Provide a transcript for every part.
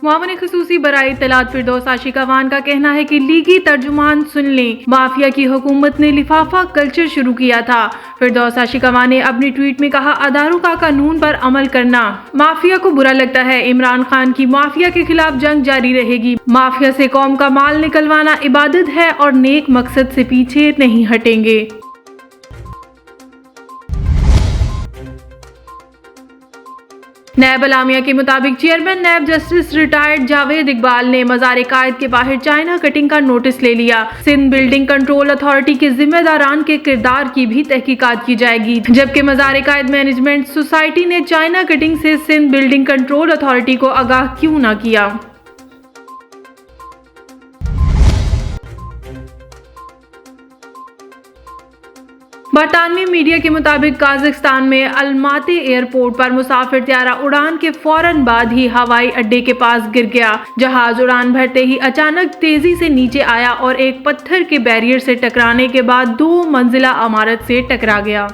मुआवन खसूसी बराए इत्तलात फिरदौस आशिकावान का कहना है कि लीगी तर्जुमान सुन लें, माफिया की हुकूमत ने लिफाफा कल्चर शुरू किया था। फिरदौस आशिकावान ने अपनी ट्वीट में कहा, अदारों का कानून पर अमल करना माफिया को बुरा लगता है। इमरान खान की माफिया के खिलाफ जंग जारी रहेगी। माफिया से कौम का माल निकलवाना इबादत है और नेक मकसद से पीछे नहीं हटेंगे। नैब अलामिया के मुताबिक chairman NAB justice retired Javed Iqbal ने मज़ार कायद के बाहर चाइना कटिंग का नोटिस ले लिया। सिंध बिल्डिंग कंट्रोल अथॉरिटी के जिम्मेदारान के किरदार की भी तहकीकात की जाएगी, जबकि मज़ार कायद मैनेजमेंट सोसाइटी ने चाइना कटिंग से सिंध बिल्डिंग कंट्रोल अथॉरिटी को आगाह क्यों न किया। बरतानवी मीडिया के मुताबिक काजाकिस्तान में अलमाती एयरपोर्ट पर मुसाफिर त्यारा उड़ान के फौरन बाद ही हवाई अड्डे के पास गिर गया। जहाज उड़ान भरते ही अचानक तेजी से नीचे आया और एक पत्थर के बैरियर से टकराने के बाद 2 मंजिला इमारत से टकरा गया।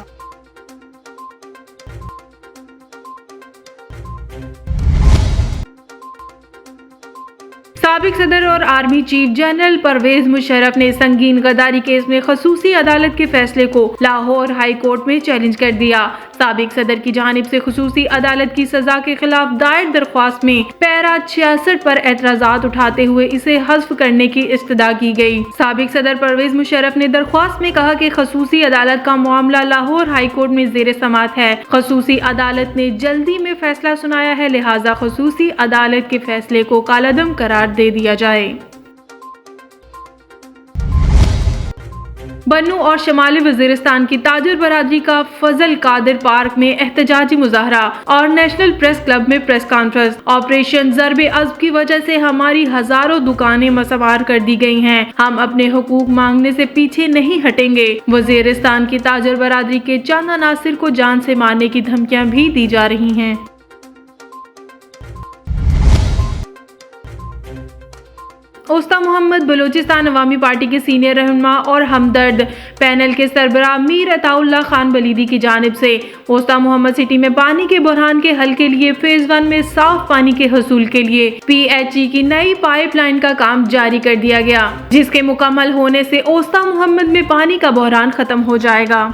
साबिक सदर और army chief general Pervez Musharraf ने संगीन गद्दारी केस में खसूसी अदालत के फैसले को लाहौर हाई कोर्ट में चैलेंज कर दिया। साबिक सदर की जानिब से खसूसी अदालत की सजा के खिलाफ दायर दरख्वास्त में पैरा 66 पर एतराजात उठाते हुए इसे हज़्फ करने की इस्तदा की गई। साबिक सदर परवेज मुशर्रफ ने दरख्वास्त में कहा कि खसूसी अदालत का मामला लाहौर हाई कोर्ट में ज़ेर समाअत है। खसूसी अदालत ने जल्दी में फैसला सुनाया है, लिहाजा खसूसी अदालत के फैसले को कालादम करार दे दिया जाए। बन्नू और शमाली वजीरिस्तान की ताजर बरादरी का फजल कादिर पार्क में एहतजाजी मुजाहरा और नेशनल प्रेस क्लब में प्रेस कॉन्फ्रेंस। ऑपरेशन ज़रबे अज़्ब की वजह से हमारी हजारों दुकानें मसवार कर दी गई हैं। हम अपने हुकूक मांगने से पीछे नहीं हटेंगे। वजीरिस्तान की ताजर बरादरी के चंद अनासिर को जान से मारने की धमकियां भी दी जा रही हैं। उस्ताद मोहम्मद बलोचिस्तान अवामी पार्टी के सीनियर रहनुमा और हमदर्द पैनल के सरबराह मीर अताउल्लाह खान बलीदी की जानिब से उस्ताद मोहम्मद सिटी में पानी के बहरान के हल के लिए फेज 1 में साफ पानी के हसूल के लिए PHE की नई पाइपलाइन का काम जारी कर दिया गया, जिसके मुकम्मल होने से उस्ताद मोहम्मद में पानी का बहरान खत्म हो जाएगा।